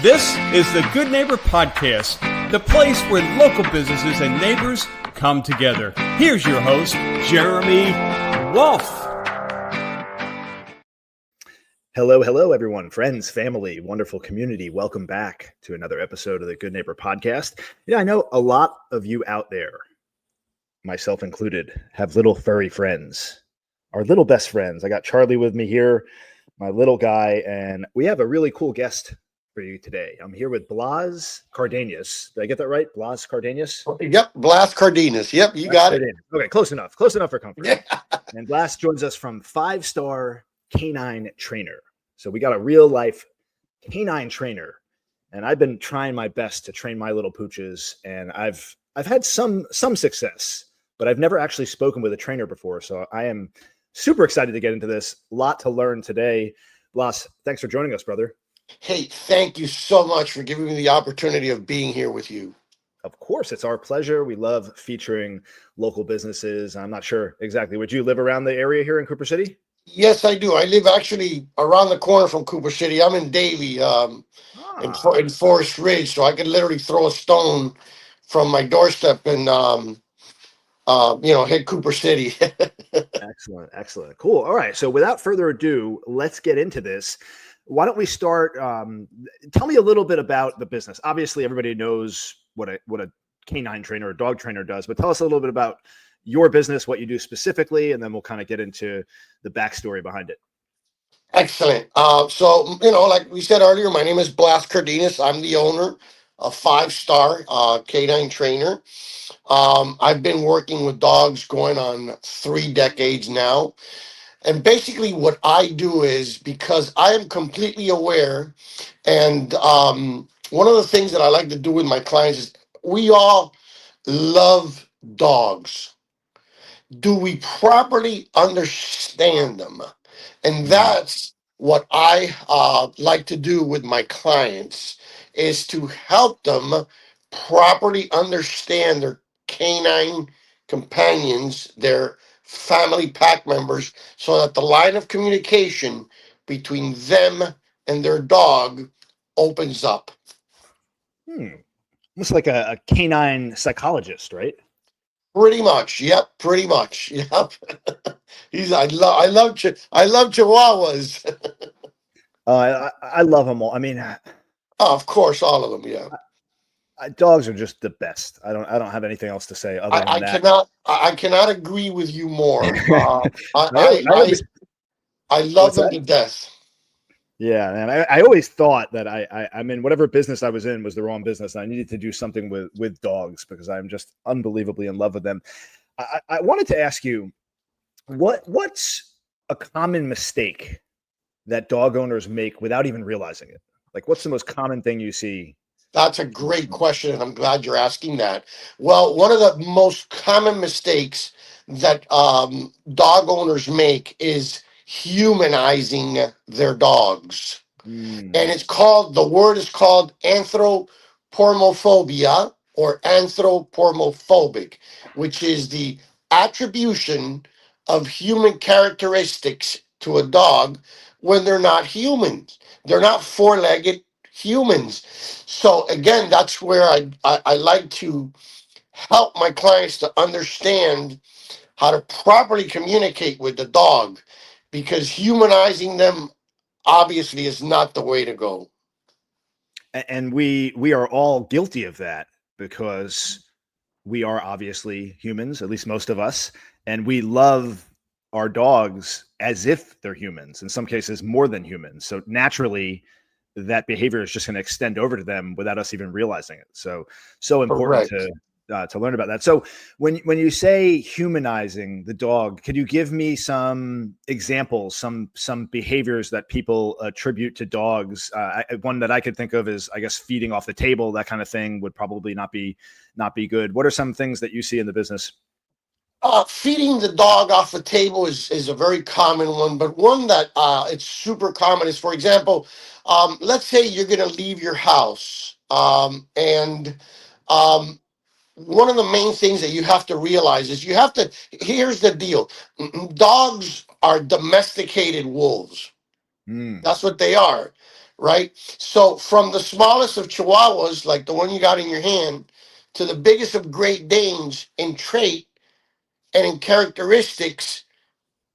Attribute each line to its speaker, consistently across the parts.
Speaker 1: This is the Good Neighbor Podcast, the place where local businesses and neighbors come together. Here's your host, Jeremy Wolf.
Speaker 2: Hello, everyone, friends, family, wonderful community. Welcome back to another episode of the Good Neighbor Podcast. I know a lot of you out there, myself included, have little furry friends, our little best friends. I got Charlie with me here, my little guy, and we have a really cool guest for you today. I'm here with Blas Cardenas. Did I get that right? Blas Cardenas?
Speaker 3: Yep, Blas Cardenas. Yep, you got it.
Speaker 2: Okay, close enough. Close enough for comfort.
Speaker 3: Yeah.
Speaker 2: And Blas joins us from Five Star Canine Trainer. So we got a real life canine trainer, and I've been trying my best to train my little pooches, and I've had some success, but I've never actually spoken with a trainer before. So I am super excited to get into this. A lot to learn today. Blas, thanks for joining us, brother.
Speaker 3: Hey, thank you so much for giving me the opportunity of being here with you.
Speaker 2: Of course, it's our pleasure. We love featuring local businesses. I'm not sure exactly. Would you live around the area here in Cooper City?
Speaker 3: Yes, I do. I live actually around the corner from Cooper City. I'm in Davie, in Forest Ridge, so I could literally throw a stone from my doorstep and hit Cooper City.
Speaker 2: Excellent. Cool. All right. So without further ado, let's get into this. Why don't we start? Tell me a little bit about the business. Obviously, everybody knows what a canine trainer or dog trainer does, but tell us a little bit about your business, what you do specifically, and then we'll kind of get into the backstory behind it.
Speaker 3: Excellent. So, like we said earlier, my name is Blas Cardenas. I'm the owner of Five Star Canine Trainer. I've been working with dogs going on 3 decades now. And basically what I do is, because I am completely aware, and one of the things that I like to do with my clients is we all love dogs. Do we properly understand them? And that's what I like to do with my clients, is to help them properly understand their canine companions, their family pack members, so that the line of communication between them and their dog opens up.
Speaker 2: Almost like a canine psychologist, right?
Speaker 3: Pretty much. Yep. Pretty much. Yep. I love Chihuahuas.
Speaker 2: I love them all. I mean,
Speaker 3: Oh, of course, all of them. Yeah.
Speaker 2: Dogs are just the best. I don't have anything else to say other than that.
Speaker 3: I cannot agree with you more.
Speaker 2: I
Speaker 3: love them to death.
Speaker 2: Yeah, and I always thought that I mean, whatever business I was in was the wrong business. I needed to do something with dogs because I'm just unbelievably in love with them. I wanted to ask you, what's a common mistake that dog owners make without even realizing it? Like, what's the most common thing you see?
Speaker 3: That's a great question, and I'm glad you're asking that. Well, one of the most common mistakes that dog owners make is humanizing their dogs. And the word is called anthropomorphophobia, or anthropomorphobic, which is the attribution of human characteristics to a dog when they're not humans. They're not 4-legged humans. So again, that's where I like to help my clients to understand how to properly communicate with the dog, because humanizing them obviously is not the way to go.
Speaker 2: And we are all guilty of that because we are obviously humans, at least most of us, and we love our dogs as if they're humans, in some cases more than humans. So naturally, that behavior is just going to extend over to them without us even realizing it. So important to learn about that. So when you say humanizing the dog, could you give me some examples, some behaviors that people attribute to dogs? One that I could think of is, I guess, feeding off the table. That kind of thing would probably not be good. What are some things that you see in the business?
Speaker 3: Feeding the dog off the table is a very common one, but one that it's super common is, for example, let's say you're going to leave your house, and one of the main things that you have to realize is here's the deal. Dogs are domesticated wolves. That's what they are. right? So from the smallest of Chihuahuas, like the one you got in your hand, to the biggest of Great Danes in trait and in characteristics,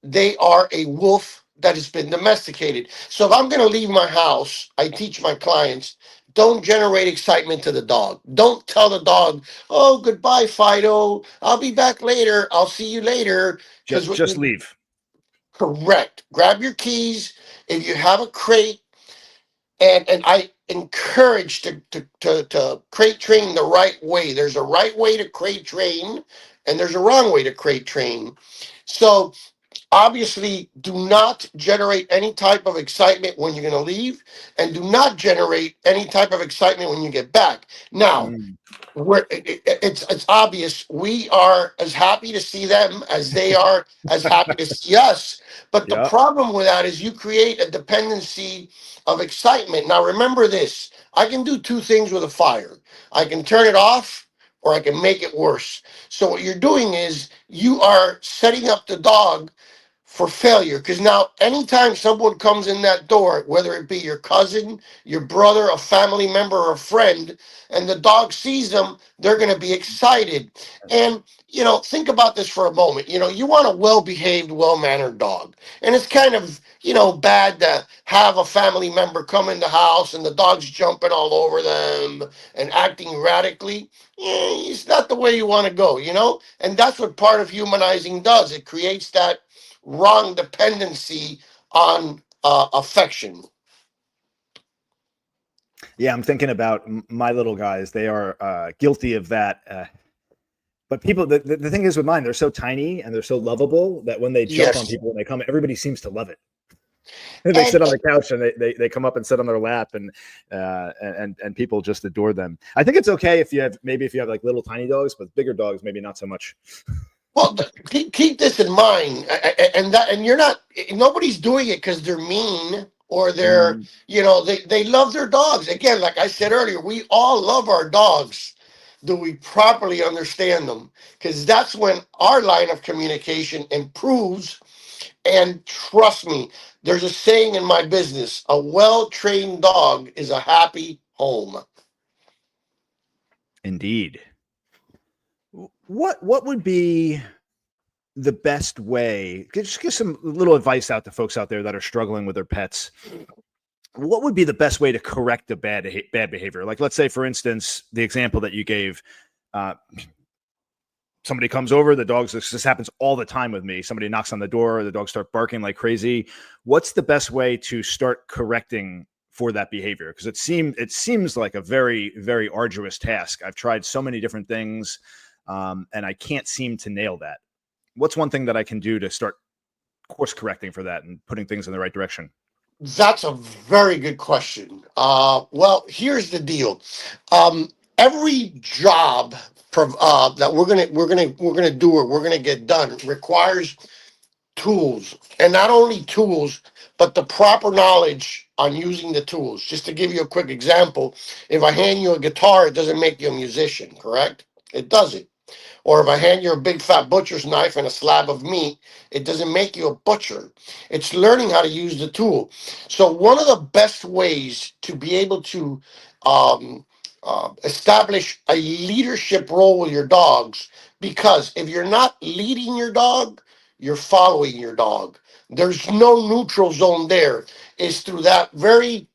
Speaker 3: they are a wolf that has been domesticated. So if I'm going to leave my house, I teach my clients, don't generate excitement to the dog. Don't tell the dog, oh, goodbye, Fido. I'll be back later. I'll see you later. Because what
Speaker 2: Just
Speaker 3: you
Speaker 2: leave.
Speaker 3: correct. Grab your keys. If you have a crate, and I encourage to crate train the right way. There's a right way to crate train, and there's a wrong way to crate train. So obviously, do not generate any type of excitement when you're going to leave, and do not generate any type of excitement when you get back. Now,
Speaker 2: Mm.
Speaker 3: it's obvious we are as happy to see them as they are as happy to see us. But the
Speaker 2: Yeah.
Speaker 3: problem with that is you create a dependency of excitement. Now, remember this: I can do two things with a fire. I can turn it off, or I can make it worse. So what you're doing is you are setting up the dog for failure, because now anytime someone comes in that door, whether it be your cousin, your brother, a family member, or a friend, and the dog sees them, they're going to be excited. And think about this for a moment. You want a well-behaved, well-mannered dog, and it's kind of bad to have a family member come in the house and the dog's jumping all over them and acting erratically. It's not the way you want to go. And that's what part of humanizing does. It creates that wrong dependency on affection.
Speaker 2: Yeah, I'm thinking about my little guys. They are guilty of that. But people, the thing is with mine, they're so tiny and they're so lovable that when they jump on
Speaker 3: Yes.
Speaker 2: people and they come, everybody seems to love it. They
Speaker 3: And
Speaker 2: sit on the couch and they come up and sit on their lap, and people just adore them. I think it's okay if you have like little tiny dogs, but bigger dogs maybe not so much.
Speaker 3: well, keep this in mind, and you're not. Nobody's doing it because they're mean or they're.
Speaker 2: Mm.
Speaker 3: They love their dogs. Again, like I said earlier, we all love our dogs. Do we properly understand them? Because that's when our line of communication improves. And trust me, there's a saying in my business: a well-trained dog is a happy home.
Speaker 2: Indeed. What would be the best way? Just give some little advice out to folks out there that are struggling with their pets. What would be the best way to correct a bad behavior? Like, let's say, for instance, the example that you gave. Uh, Somebody comes over, the dogs. This happens all the time with me. Somebody knocks on the door, the dogs start barking like crazy. What's the best way to start correcting for that behavior? Because it seems like a very, very arduous task. I've tried so many different things, and I can't seem to nail that. What's one thing that I can do to start course correcting for that and putting things in the right direction?
Speaker 3: That's a very good question. Well, here's the deal. Every job that we're gonna do or we're gonna get done requires tools, and not only tools, but the proper knowledge on using the tools. Just to give you a quick example, if I hand you a guitar, it doesn't make you a musician, correct? It doesn't. Or if I hand you a big fat butcher's knife and a slab of meat, it doesn't make you a butcher. It's learning how to use the tool. So, one of the best ways to be able to establish a leadership role with your dogs, because if you're not leading your dog, you're following your dog. There's no neutral zone there. Is through that very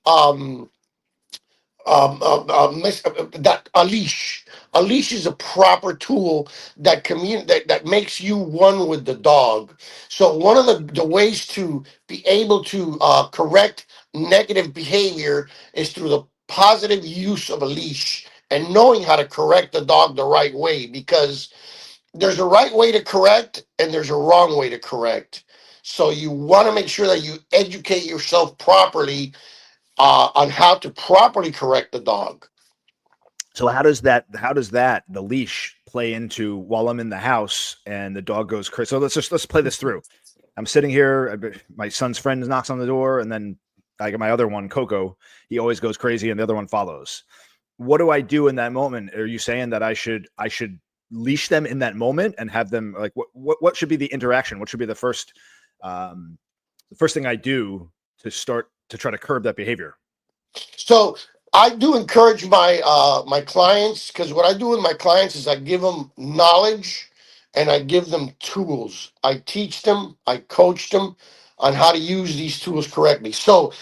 Speaker 3: that a leash. A leash is a proper tool that makes you one with the dog. So one of the ways to be able to correct negative behavior is through the positive use of a leash and knowing how to correct the dog the right way, because there's a right way to correct and there's a wrong way to correct. So you want to make sure that you educate yourself properly on how to properly correct the dog.
Speaker 2: So how does that the leash play into while I'm in the house and the dog goes crazy? So let's play this through. I'm sitting here. My son's friend knocks on the door, and then I get my other one, Coco. He always goes crazy, and the other one follows. What do I do in that moment? Are you saying that I should leash them in that moment and have them like what should be the interaction? What should be the first thing I do to start to try to curb that behavior?
Speaker 3: So I do encourage my clients, because what I do with my clients is I give them knowledge and I give them tools. I teach them, I coach them on how to use these tools correctly. So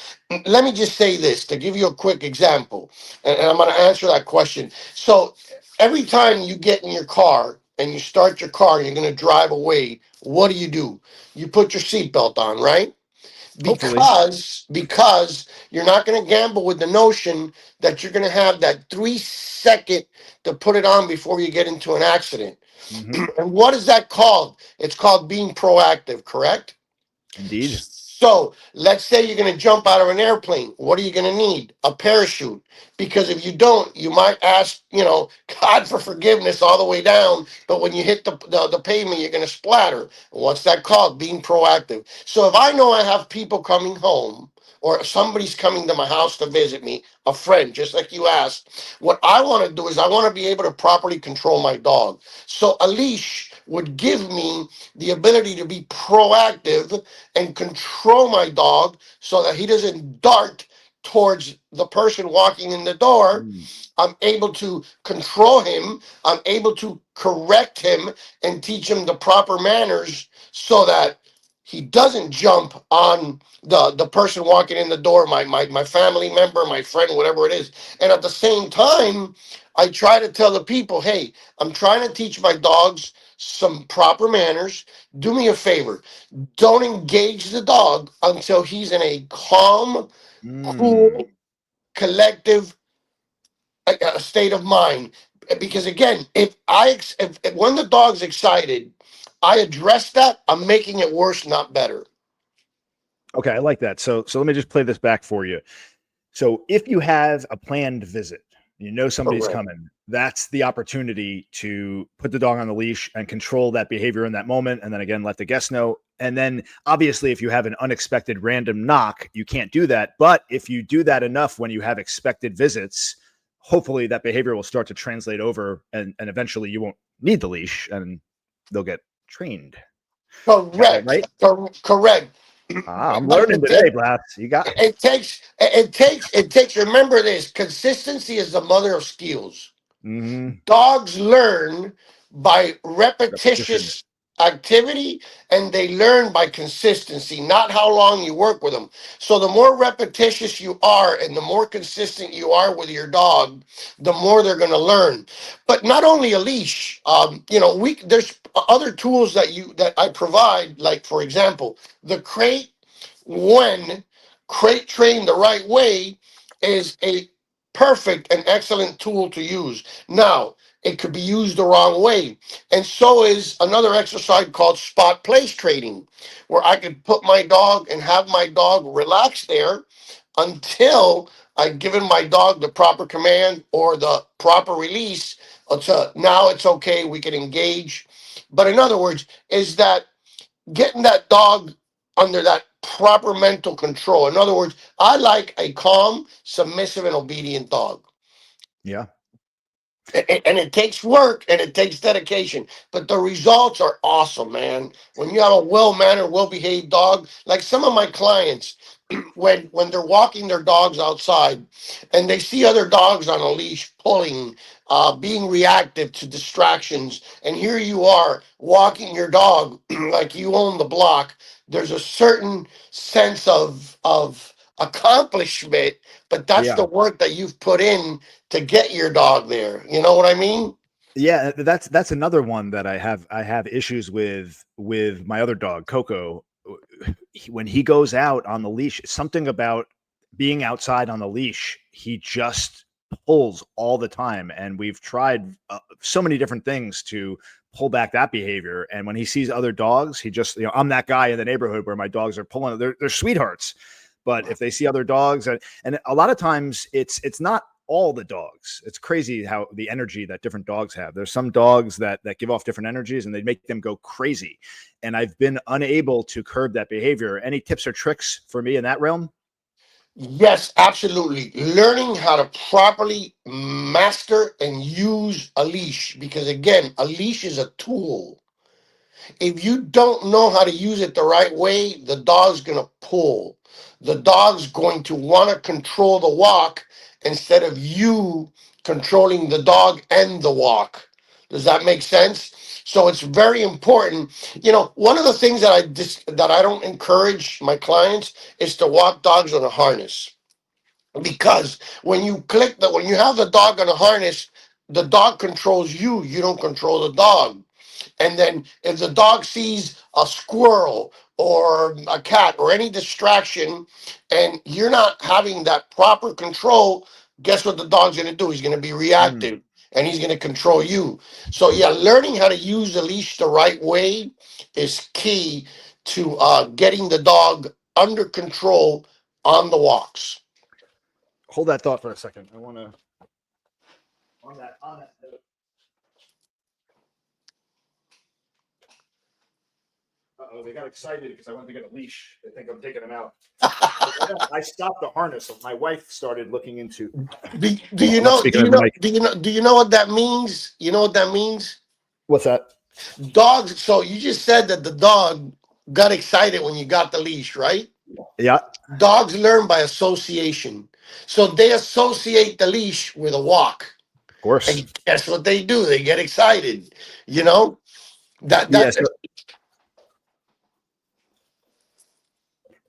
Speaker 3: let me just say this to give you a quick example, and I'm going to answer that question. So every time you get in your car and you start your car and you're going to drive away, what do? You put your seatbelt on, right?
Speaker 2: Hopefully.
Speaker 3: Because you're not going to gamble with the notion that you're going to have that 3 second to put it on before you get into an accident.
Speaker 2: Hmm.
Speaker 3: And what is that called? It's called being proactive, correct?
Speaker 2: Indeed.
Speaker 3: So let's say you're going to jump out of an airplane. What are you going to need? A parachute. Because if you don't, you might ask, God for forgiveness all the way down. But when you hit the pavement, you're going to splatter. What's that called? Being proactive. So if I know I have people coming home or somebody's coming to my house to visit me, a friend, just like you asked, what I want to do is I want to be able to properly control my dog. So a leash would give me the ability to be proactive and control my dog so that he doesn't dart towards the person walking in the door.
Speaker 2: Mm.
Speaker 3: I'm able to control him. I'm able to correct him and teach him the proper manners so that he doesn't jump on the person walking in the door, my family member, my friend, whatever it is. And at the same time, I try to tell the people, hey, I'm trying to teach my dogs some proper manners. Do me a favor, don't engage the dog until he's in a calm,
Speaker 2: Mm.
Speaker 3: cool, collective state of mind. Because again, if when the dog's excited, I address that. I'm making it worse, not better.
Speaker 2: Okay, I like that. So let me just play this back for you. So if you have a planned visit, you know somebody's
Speaker 3: Correct.
Speaker 2: coming, that's the opportunity to put the dog on the leash and control that behavior in that moment. And then again, let the guest know. And then obviously, if you have an unexpected random knock, you can't do that. But if you do that enough when you have expected visits, hopefully that behavior will start to translate over and eventually you won't need the leash and they'll get trained. Got that
Speaker 3: Correct.
Speaker 2: right?
Speaker 3: Correct.
Speaker 2: Ah, I'm
Speaker 3: But
Speaker 2: learning today, Blas. You got
Speaker 3: it takes. Remember this: consistency is the mother of skills.
Speaker 2: mm-hmm.
Speaker 3: Dogs learn by
Speaker 2: Repetition.
Speaker 3: repetitious activity, and they learn by consistency, not how long you work with them. So the more repetitious you are and the more consistent you are with your dog, the more they're going to learn. But not only a leash, we there's other tools that I provide, like for example, the crate. When crate trained the right way, is a perfect and excellent tool to use. Now, it could be used the wrong way. And so is another exercise called spot place training, where I could put my dog and have my dog relax there until I've given my dog the proper command or the proper release. Now it's okay, we can engage. But in other words, is that getting that dog under that proper mental control. In other words, I like a calm, submissive, and obedient dog.
Speaker 2: Yeah.
Speaker 3: And it takes work and it takes dedication, but the results are awesome, man. When you have a well-mannered, well-behaved dog, like some of my clients, when they're walking their dogs outside and they see other dogs on a leash pulling, being reactive to distractions, and here you are walking your dog like you own the block, there's a certain sense of accomplishment, but that's
Speaker 2: Yeah.
Speaker 3: the work that you've put in to get your dog there. You know what I mean?
Speaker 2: Yeah, that's another one that I have issues with my other dog, Coco. When he goes out on the leash, something about being outside on the leash, he just pulls all the time. And we've tried so many different things to pull back that behavior. And when he sees other dogs, he just, I'm that guy in the neighborhood where my dogs are pulling, they're sweethearts. But if they see other dogs, and a lot of times it's not all the dogs. It's crazy how the energy that different dogs have. There's some dogs that give off different energies and they make them go crazy. And I've been unable to curb that behavior. Any tips or tricks for me in that realm?
Speaker 3: Yes, absolutely. Learning how to properly master and use a leash, because again, a leash is a tool. If you don't know how to use it the right way, the dog's gonna pull. the dog's going to want to control the walk instead of you controlling the dog and the walk. Does that make sense? So it's very important. One of the things that I don't encourage my clients is to walk dogs on a harness, because when you have the dog on a harness, the dog controls you. You don't control the dog. And then if the dog sees a squirrel or a cat or any distraction and you're not having that proper control, guess what the dog's going to do? He's going to be
Speaker 2: Mm.
Speaker 3: reactive and he's going to control you. So, yeah, learning how to use the leash the right way is key to getting the dog under control on the walks.
Speaker 2: Hold that thought for a second. I want to on that note. Uh-oh, they got excited because I went to get a leash. They think I'm taking them out. I stopped the harness, so my wife started looking into.
Speaker 3: Do you
Speaker 2: I'm not
Speaker 3: know?
Speaker 2: speaking in the mic.
Speaker 3: Do you know what that means? You know what that means?
Speaker 2: What's that?
Speaker 3: Dogs. So you just said that the dog got excited when you got the leash, right?
Speaker 2: Yeah,
Speaker 3: Dogs learn by association. So they associate the leash with a walk.
Speaker 2: of course.
Speaker 3: And guess what they do? They get excited. You know? That
Speaker 2: Yeah.
Speaker 3: that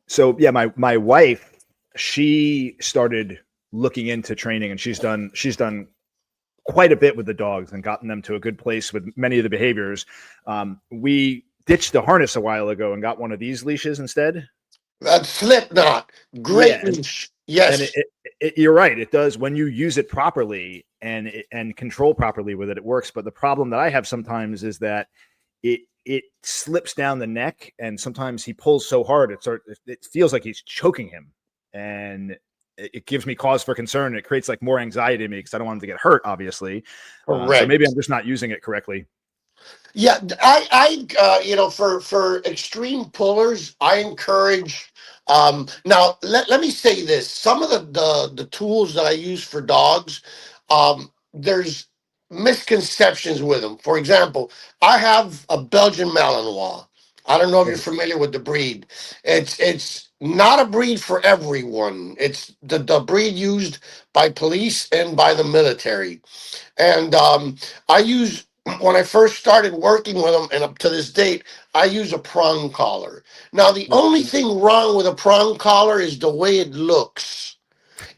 Speaker 2: So yeah, my wife, she started looking into training, and she's done quite a bit with the dogs and gotten them to a good place with many of the behaviors. We ditched the harness a while ago and got one of these leashes instead.
Speaker 3: that slip knot.
Speaker 2: Yeah,
Speaker 3: Great leash.
Speaker 2: and
Speaker 3: Yes.
Speaker 2: you're right. It does when you use it properly and control properly with it. It works. But the problem that I have sometimes is that it slips down the neck, and sometimes he pulls so hard it feels like he's choking him, and it gives me cause for concern. It creates like more anxiety in me because I don't want him to get hurt, obviously. So maybe I'm
Speaker 3: Correct.
Speaker 2: just not using it correctly.
Speaker 3: Yeah, for extreme pullers, I encourage. Now, let me say this: some of the tools that I use for dogs, there's misconceptions with them. For example, I have a Belgian Malinois. I don't know if you're
Speaker 2: Oh,
Speaker 3: familiar with the breed. It's not a breed for everyone. It's the breed used by police and by the military. And I use, when I first started working with them, and up to this date, I use a prong collar. Now, the only thing wrong with a prong collar is the way it looks.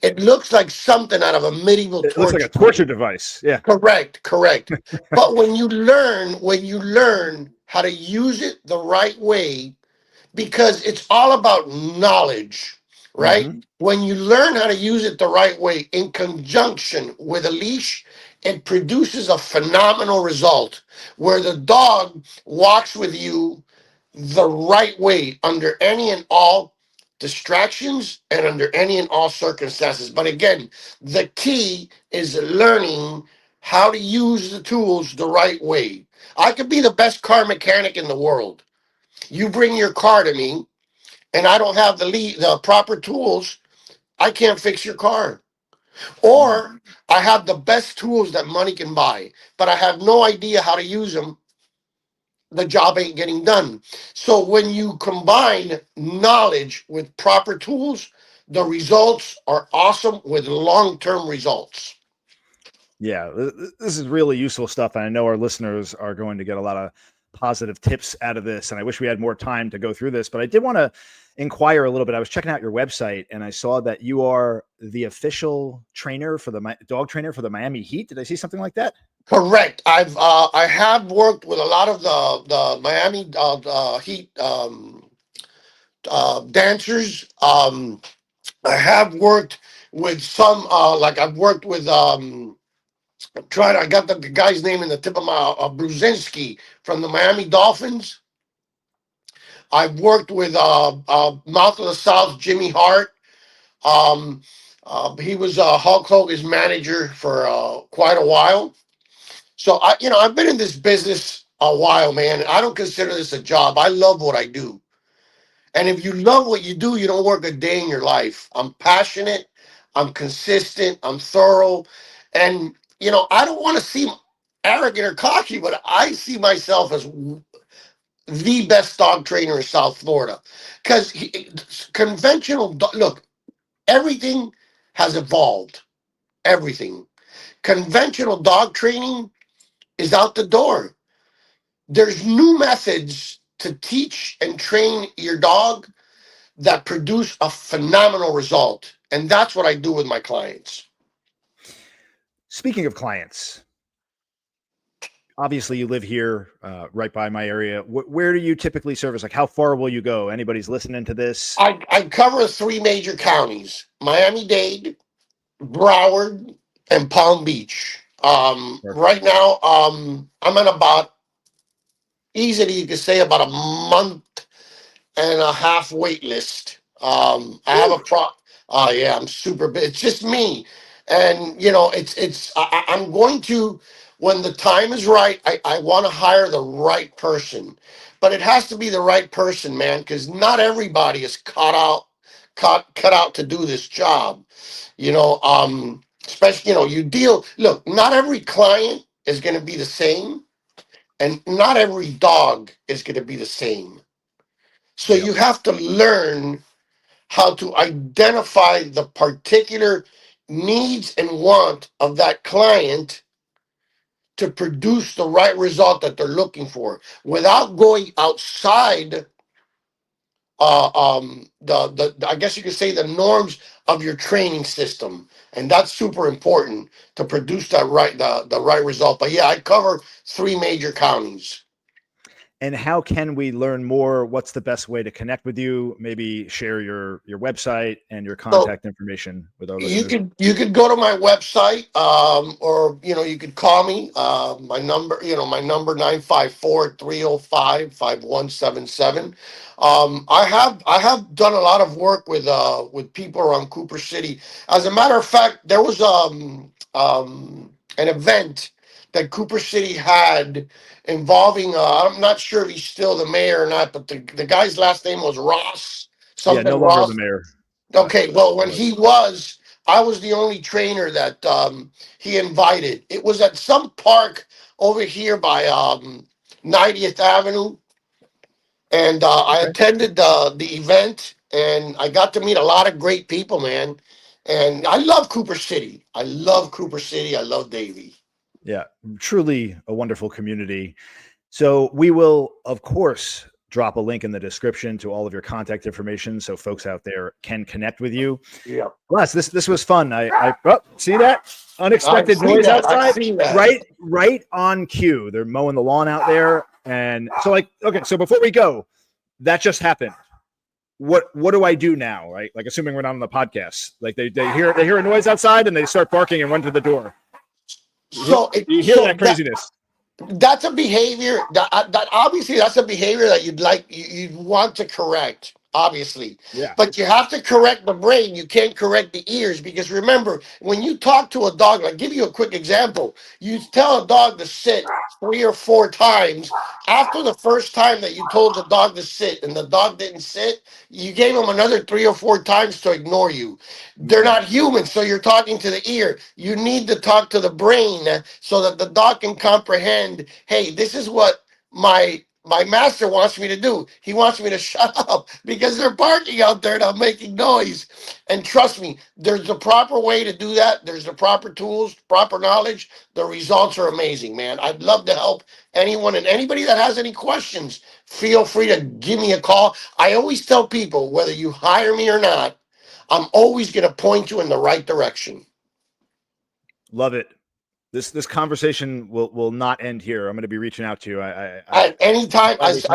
Speaker 3: It looks like something out of a medieval
Speaker 2: it looks like a
Speaker 3: torture.
Speaker 2: torture device. Yeah.
Speaker 3: Correct, correct. But when you learn how to use it the right way, because it's all about knowledge, right?
Speaker 2: Hmm.
Speaker 3: When you learn how to use it the right way in conjunction with a leash, it produces a phenomenal result where the dog walks with you the right way under any and all distractions and under any and all circumstances. But again, the key is learning how to use the tools the right way. I could be the best car mechanic in the world. You bring your car to me and I don't have the proper tools, I can't fix your car. Or I have the best tools that money can buy, but I have no idea how to use them. The job ain't getting done. So when you combine knowledge with proper tools, the results are awesome with long-term results.
Speaker 2: Yeah, this is really useful stuff, and I know our listeners are going to get a lot of positive tips out of this. And I wish we had more time to go through this, but I did want to inquire a little bit. I was checking out your website, and I saw that you are the official trainer for the dog trainer for the Miami Heat. Did I see something like that?
Speaker 3: Correct. I have worked with a lot of the Miami Heat dancers. I have worked with some, like I've worked with, I got the guy's name in the tip of my, Brzezinski from the Miami Dolphins. I've worked with, Mouth of the South, Jimmy Hart. Um, he was Hulk Hogan's manager for quite a while. So I've been in this business a while, man. I don't consider this a job. I love what I do. And if you love what you do, you don't work a day in your life. I'm passionate, I'm consistent, I'm thorough. And, I don't want to seem arrogant or cocky, but I see myself as the best dog trainer in South Florida. Because look, everything has evolved. Everything. Conventional dog training is out the door. There's new methods to teach and train your dog that produce a phenomenal result. And that's what I do with my clients.
Speaker 2: Speaking of clients, obviously you live here right by my area. Where do you typically service? Like, how far will you go? Anybody's listening to this?
Speaker 3: I cover 3 major counties: Miami-Dade, Broward, and Palm Beach. Right now, I'm at about, easily you could say, about a month and a half wait list. I have a yeah, I'm super big. It's just me. And I'm going to, when the time is right, I want to hire the right person. But it has to be the right person, man, because not everybody is cut out to do this job. Especially, look, not every client is going to be the same, and not every dog is going to be the same. So
Speaker 2: Yep.
Speaker 3: you have to learn how to identify the particular needs and want of that client to produce the right result that they're looking for without going outside the I guess you could say the norms of your training system. And that's super important to produce the right result. But yeah, I cover 3 major counties.
Speaker 2: And how can we learn more? What's the best way to connect with you? Maybe share your website and your contact information with our listeners.
Speaker 3: You could go to my website, or you could call me. My number 954-305-5177. I have done a lot of work with people around Cooper City. As a matter of fact, there was an event that Cooper City had involving, I'm not sure if he's still the mayor or not, but the guy's last name was Ross.
Speaker 2: Yeah, no longer the mayor.
Speaker 3: Okay, well, when he was, I was the only trainer that he invited. It was at some park over here by 90th Avenue. And I attended the event, and I got to meet a lot of great people, man. And I love Cooper City. I love Davie.
Speaker 2: Yeah, truly a wonderful community. So we will, of course, drop a link in the description to all of your contact information so folks out there can connect with you.
Speaker 3: Yeah.
Speaker 2: Blas, this was fun. I see that unexpected noise outside? Right on cue. They're mowing the lawn out there. And so so before we go, that just happened. What do I do now? Right? Like, assuming we're not on the podcast, like they hear a noise outside and they start barking and run to the door.
Speaker 3: So
Speaker 2: you hear that craziness.
Speaker 3: That's a behavior that obviously that's a behavior that you'd want to correct, obviously.
Speaker 2: Yeah.
Speaker 3: But you have to correct the brain. You can't correct the ears, because remember, when you talk to a dog, I'll give you a quick example. You tell a dog to sit 3 or 4 times. After the first time that you told the dog to sit and the dog didn't sit, you gave him another 3 or 4 times to ignore you. They're not human, so you're talking to the ear. You need to talk to the brain so that the dog can comprehend, hey, this is what my master wants me to do. He wants me to shut up because they're barking out there and I'm making noise. And trust me, there's the proper way to do that. There's the proper tools, proper knowledge. The results are amazing, man. I'd love to help anyone, and anybody that has any questions, feel free to give me a call. I always tell people, whether you hire me or not, I'm always going to point you in the right direction.
Speaker 2: Love it. This conversation will not end here. I'm going to be reaching out to you.
Speaker 3: At any time, as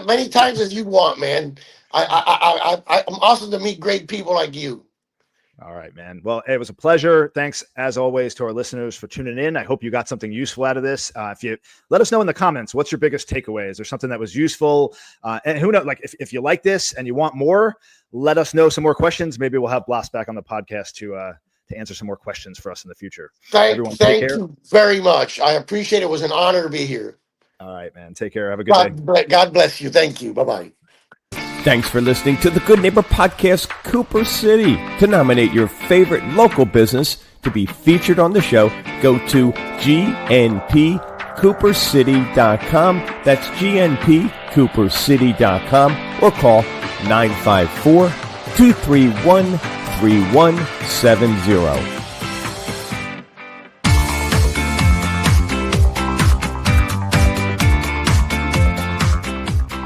Speaker 3: many times as you want, man. I'm awesome to meet great people like you.
Speaker 2: All right, man. Well, it was a pleasure. Thanks, as always, to our listeners for tuning in. I hope you got something useful out of this. If you let us know in the comments, what's your biggest takeaway? Is there something that was useful? And who knows, like if you like this and you want more, let us know some more questions. Maybe we'll have Blas back on the podcast to answer some more questions for us in the future.
Speaker 3: Thank you very much. I appreciate it. It was an honor to be here.
Speaker 2: All right, man. Take care. Have a good day.
Speaker 3: God bless you. Thank you. Bye-bye.
Speaker 1: Thanks for listening to the Good Neighbor Podcast, Cooper City. To nominate your favorite local business to be featured on the show, go to gnp.com. gnpcoopercity.com. That's gnpcoopercity.com, or call 954-231-3170.